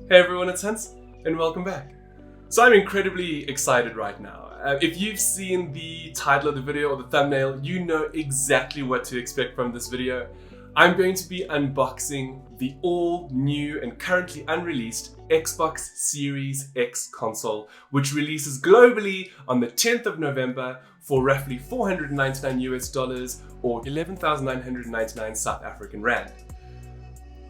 Hey everyone, it's Hans, and welcome back. So I'm incredibly excited right now. If you've seen the title of the video or the thumbnail, you know exactly what to expect from this video. I'm going to be unboxing the all new and currently unreleased Xbox Series X console, which releases globally on the 10th of November for roughly $499 US or 11,999 South African Rand.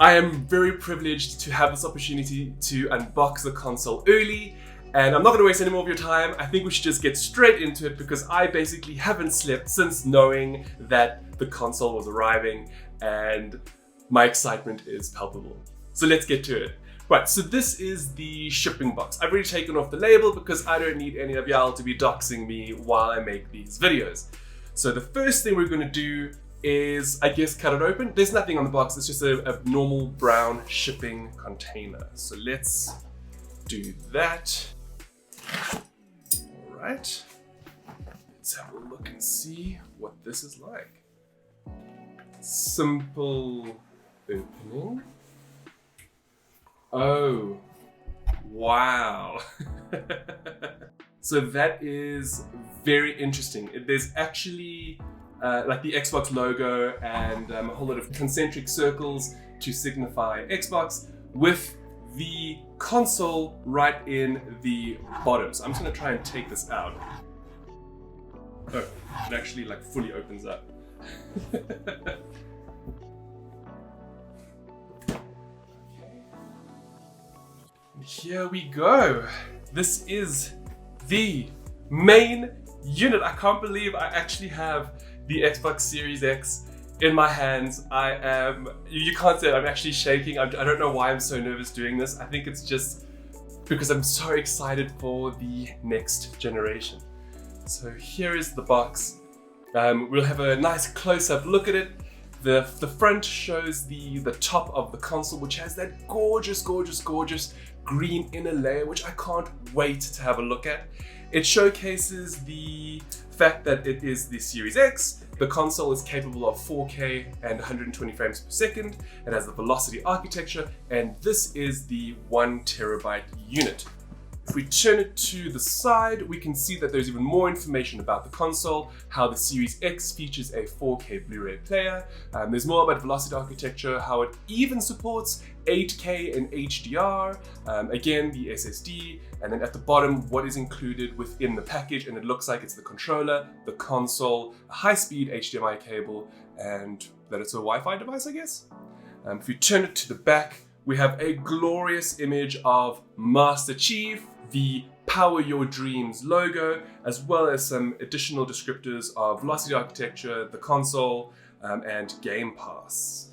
I am very privileged to have this opportunity to unbox the console early, and I'm not going to waste any more of your time. I think we should just get straight into it because I basically haven't slept since knowing that the console was arriving, and my excitement is palpable. So let's get to it. Right, so this is the shipping box. I've already taken off the label because I don't need any of y'all to be doxing me while I make these videos. So the first thing we're going to do is, I guess, cut it open. There's nothing on the box, it's just a normal brown shipping container. So let's do that. All right, let's have a look and see what this is like. Simple opening. Oh, wow. So that is very interesting. There's actually like the Xbox logo and a whole lot of concentric circles to signify Xbox with the console right in the bottom. So I'm just gonna try and take this out. Oh, it actually like fully opens up. Here we go. This is the main unit. I can't believe I actually have the Xbox Series X in my hands. You can't say it, I'm actually shaking. I don't know why I'm so nervous doing this. I think it's just because I'm so excited for the next generation. So here is the box. We'll have a nice close-up look at it. The front shows the top of the console, which has that gorgeous green inner layer, which I can't wait to have a look at. It showcases the fact that it is the Series X. The console is capable of 4K and 120 frames per second. It has the Velocity architecture, and this is the 1 terabyte unit. If we turn it to the side, we can see that there's even more information about the console, how the Series X features a 4K Blu-ray player. There's more about Velocity architecture, how it even supports 8K and HDR, again, the SSD, and then at the bottom, what is included within the package, and it looks like it's the controller, the console, a high-speed HDMI cable, and that it's a Wi-Fi device, I guess. If you turn it to the back, we have a glorious image of Master Chief, the Power Your Dreams logo, as well as some additional descriptors of Velocity architecture, the console, and Game Pass.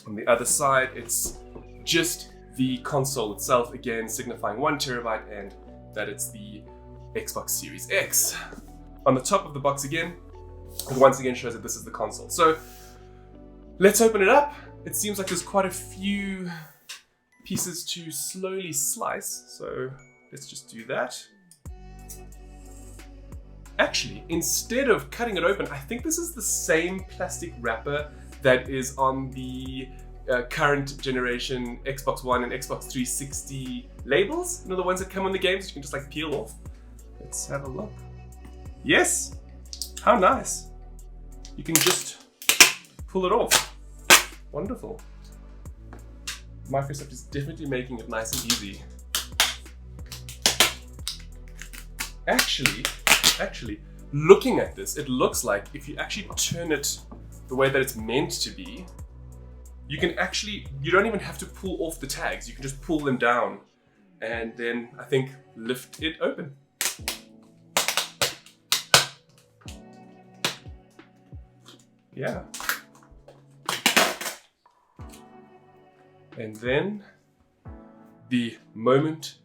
On the other side, it's just the console itself, again signifying 1 terabyte and that it's the Xbox Series X. On the top of the box again, it once again shows that this is the console. So let's open it up. It seems like there's quite a few pieces to slowly slice, so let's just do that. Actually, instead of cutting it open, I think this is the same plastic wrapper that is on the current generation Xbox One and Xbox 360 labels. You know, the ones that come on the games you can just like peel off. Let's have a look. Yes, how nice. You can just pull it off. Wonderful. Microsoft is definitely making it nice and easy. Actually, looking at this, it looks like if you actually turn it the way that it's meant to be, you don't even have to pull off the tags. You can just pull them down and then I think lift it open. Yeah. And then the moment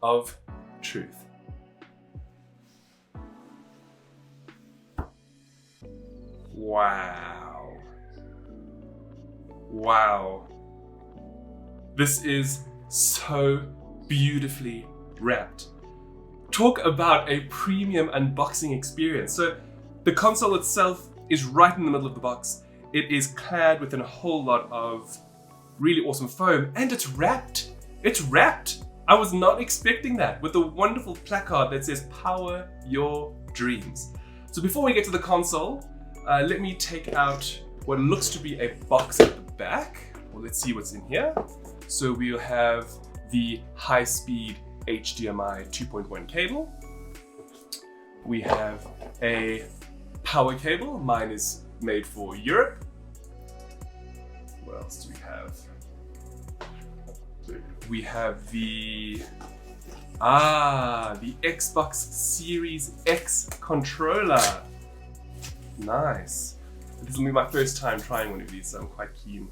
of truth. Wow. Wow. This is so beautifully wrapped. Talk about a premium unboxing experience. So the console itself is right in the middle of the box. It is clad within a whole lot of really awesome foam, and it's wrapped It's wrapped. I was not expecting that, with a wonderful placard that says "Power Your Dreams." So before we get to the console, let me take out what looks to be a box at the back. Well, let's see what's in here. So we'll have the high-speed HDMI 2.1 cable. We have a power cable. Mine is made for Europe. What else do we have? We have the Xbox Series X controller. Nice. This will be my first time trying one of these, so I'm quite keen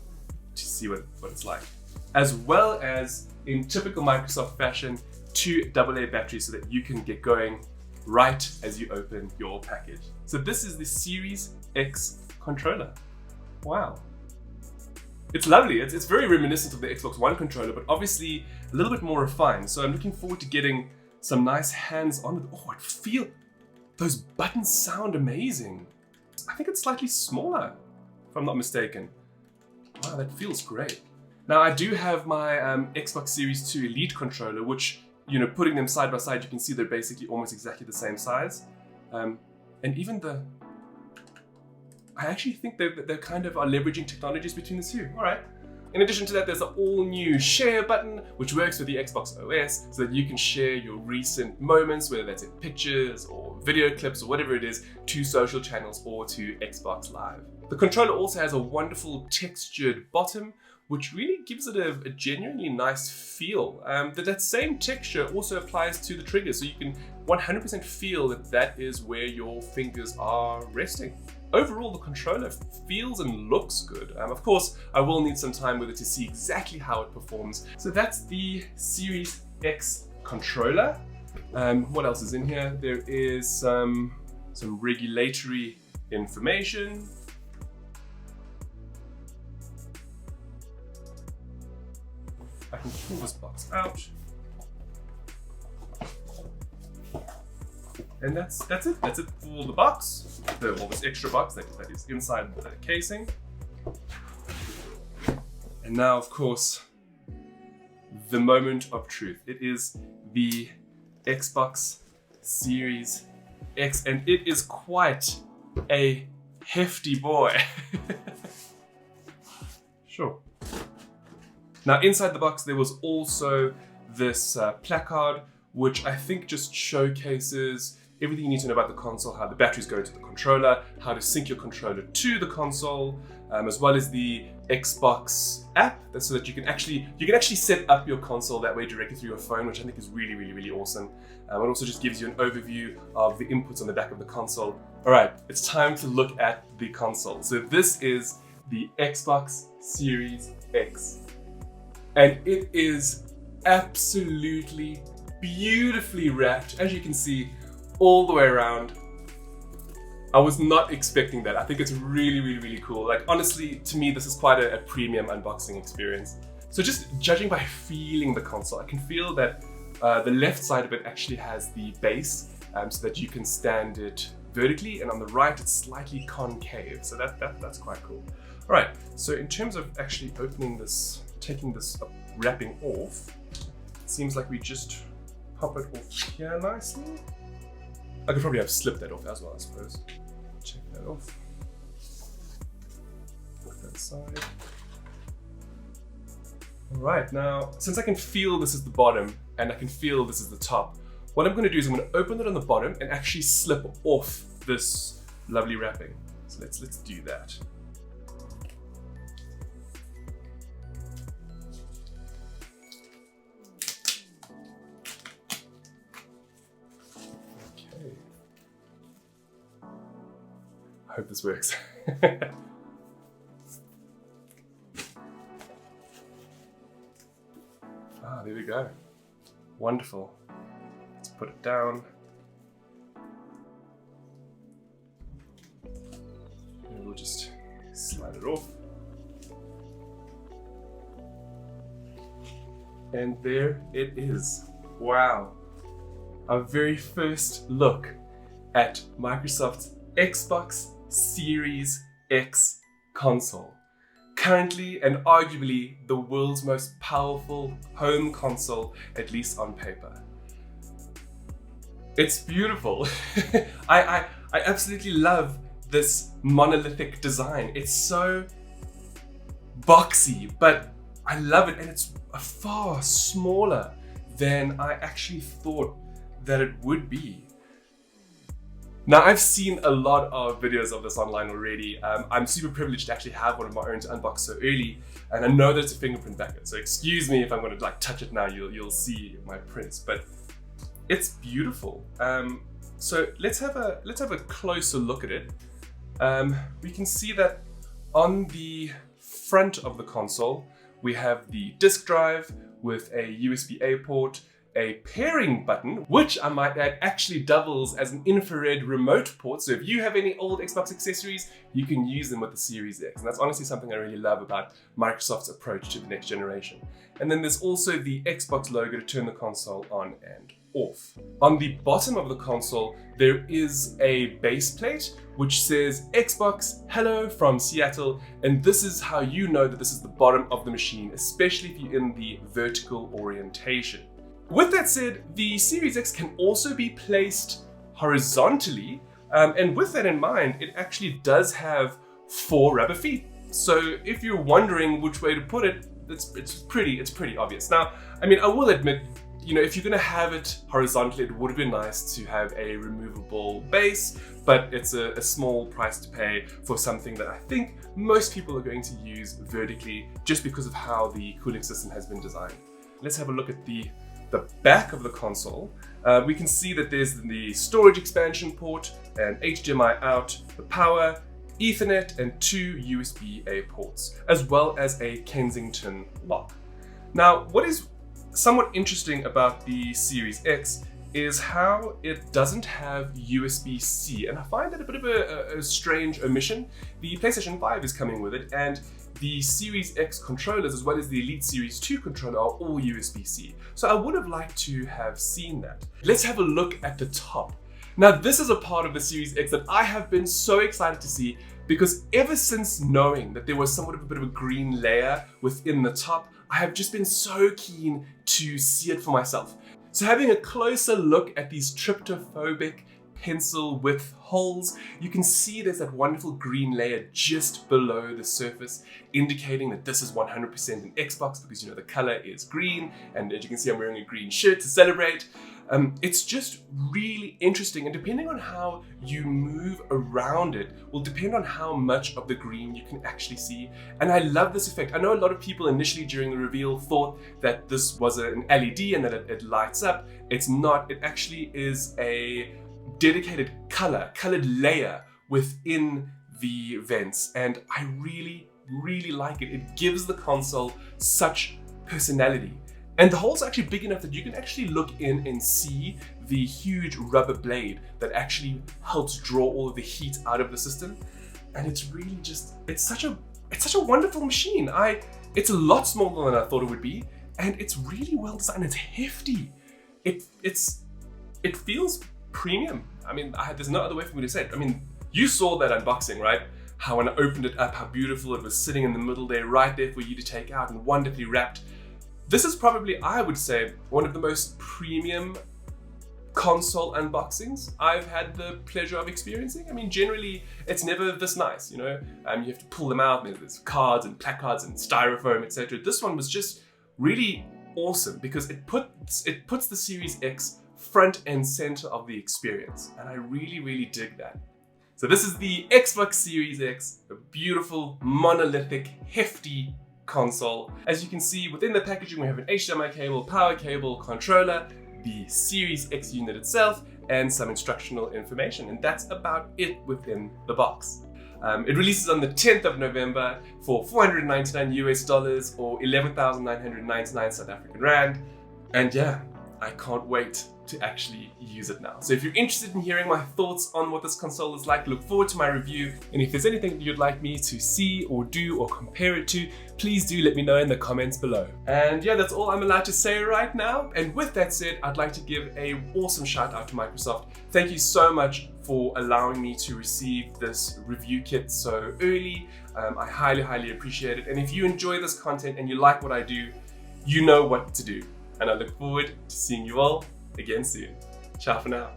to see what it's like. As well as, in typical Microsoft fashion, 2 AA batteries so that you can get going right as you open your package. So this is the Series X controller. Wow. It's lovely. It's very reminiscent of the Xbox One controller, but obviously a little bit more refined. So I'm looking forward to getting some nice hands-on with. Oh, those buttons sound amazing. I think it's slightly smaller, if I'm not mistaken. Wow, that feels great. Now I do have my Xbox Series 2 Elite controller, which, putting them side by side, you can see they're basically almost exactly the same size. And even I actually think they kind of are leveraging technologies between the two. All right. In addition to that, there's an all-new share button, which works with the Xbox OS, so that you can share your recent moments, whether that's in pictures or video clips or whatever it is, to social channels or to Xbox Live. The controller also has a wonderful textured bottom, which really gives it a genuinely nice feel. That same texture also applies to the trigger, so you can 100% feel that is where your fingers are resting. Overall, the controller feels and looks good. Of course, I will need some time with it to see exactly how it performs. So that's the Series X controller. What else is in here? There is some regulatory information. I can pull this box out. And that's it. That's it for the box. All this extra box that is inside the casing. And now, of course, the moment of truth. It is the Xbox Series X, and it is quite a hefty boy. Sure. Now, inside the box, there was also this placard, which I think just showcases everything you need to know about the console, how the batteries go into the controller, how to sync your controller to the console, as well as the Xbox app, so that you can actually set up your console that way directly through your phone, which I think is really, really, really awesome. It also just gives you an overview of the inputs on the back of the console. All right, it's time to look at the console. So this is the Xbox Series X, and it is absolutely beautifully wrapped, as you can see, all the way around. I was not expecting that. I think it's really, really, really cool. Like, honestly, to me, this is quite a premium unboxing experience. So just judging by feeling the console, I can feel that the left side of it actually has the base, so that you can stand it vertically, and on the right, it's slightly concave. So that's quite cool. All right, so in terms of actually opening this, taking this wrapping off, it seems like we just pop it off here nicely. I could probably have slipped that off as well, I suppose. Check that off. Put that aside. All right, now, since I can feel this is the bottom and I can feel this is the top, what I'm gonna do is I'm gonna open it on the bottom and actually slip off this lovely wrapping. So let's do that. I hope this works. There we go. Wonderful. Let's put it down. And we'll just slide it off. And there it is. Wow. Our very first look at Microsoft's Xbox Series X console. currently and arguably the world's most powerful home console, at least on paper. It's beautiful. I absolutely love this monolithic design. It's so boxy, but I love it, and it's far smaller than I actually thought that it would be. Now, I've seen a lot of videos of this online already. I'm super privileged to actually have one of my own to unbox so early, and I know that it's a fingerprint backer, so excuse me if I'm going to like touch it now. You'll see my prints, but it's beautiful. So let's have a closer look at it. We can see that on the front of the console we have the disk drive with a USB-A port, a pairing button, which I might add actually doubles as an infrared remote port. So if you have any old Xbox accessories, you can use them with the Series X. And that's honestly something I really love about Microsoft's approach to the next generation. And then there's also the Xbox logo to turn the console on and off. On the bottom of the console, there is a base plate which says Xbox Hello from Seattle, and this is how you know that this is the bottom of the machine, especially if you're in the vertical orientation. With that said, the Series X can also be placed horizontally, and with that in mind, it actually does have 4 rubber feet. So if you're wondering which way to put it, it's pretty obvious. Now, I mean, I will admit, you know, if you're gonna have it horizontally, it would have been nice to have a removable base, but it's a small price to pay for something that I think most people are going to use vertically just because of how the cooling system has been designed. Let's have a look at the back of the console. We can see that there's the storage expansion port, an HDMI out, the power, Ethernet, and 2 USB-A ports, as well as a Kensington lock. Now, what is somewhat interesting about the Series X is how it doesn't have USB-C, and I find that a bit of a strange omission. The PlayStation 5 is coming with it, and the Series X controllers, as well as the Elite Series 2 controller, are all USB-C. So I would have liked to have seen that. Let's have a look at the top. Now, this is a part of the Series X that I have been so excited to see, because ever since knowing that there was somewhat of a bit of a green layer within the top, I have just been so keen to see it for myself. So having a closer look at these tryptophobic pencil width holes, you can see there's that wonderful green layer just below the surface, indicating that this is 100% an Xbox, because you know the color is green, and as you can see I'm wearing a green shirt to celebrate. It's just really interesting, and depending on how you move around it will depend on how much of the green you can actually see. And I love this effect. I know a lot of people initially during the reveal thought that this was an LED and that it lights up. It's not. It actually is a dedicated colored layer within the vents, and I really like it. It gives the console such personality. And the hole's actually big enough that you can actually look in and see the huge rubber blade that actually helps draw all of the heat out of the system. And it's really just, it's such a wonderful machine. It's a lot smaller than I thought it would be, and it's really well designed. It's hefty. It feels premium. I mean, there's no other way for me to say it. I mean, you saw that unboxing, right? How when I opened it up, how beautiful it was sitting in the middle there, right there for you to take out and wonderfully wrapped. This is probably, I would say, one of the most premium console unboxings I've had the pleasure of experiencing. I mean, generally, it's never this nice, you know? You have to pull them out, there's cards and placards and styrofoam, etc. This one was just really awesome because it puts the Series X front and center of the experience, and I really dig that. So this is the Xbox Series X, a beautiful, monolithic, hefty console. As you can see within the packaging, we have an HDMI cable, power cable, controller, the Series X unit itself, and some instructional information, and that's about it within the box. It releases on the 10th of November for $499 US or 11,999 South African Rand. And yeah, I can't wait to actually use it now. So if you're interested in hearing my thoughts on what this console is like, look forward to my review. And if there's anything that you'd like me to see or do or compare it to, please do let me know in the comments below. And yeah, that's all I'm allowed to say right now. And with that said, I'd like to give an awesome shout out to Microsoft. Thank you so much for allowing me to receive this review kit so early. I highly appreciate it. And if you enjoy this content and you like what I do, you know what to do. And I look forward to seeing you all again soon. Ciao for now.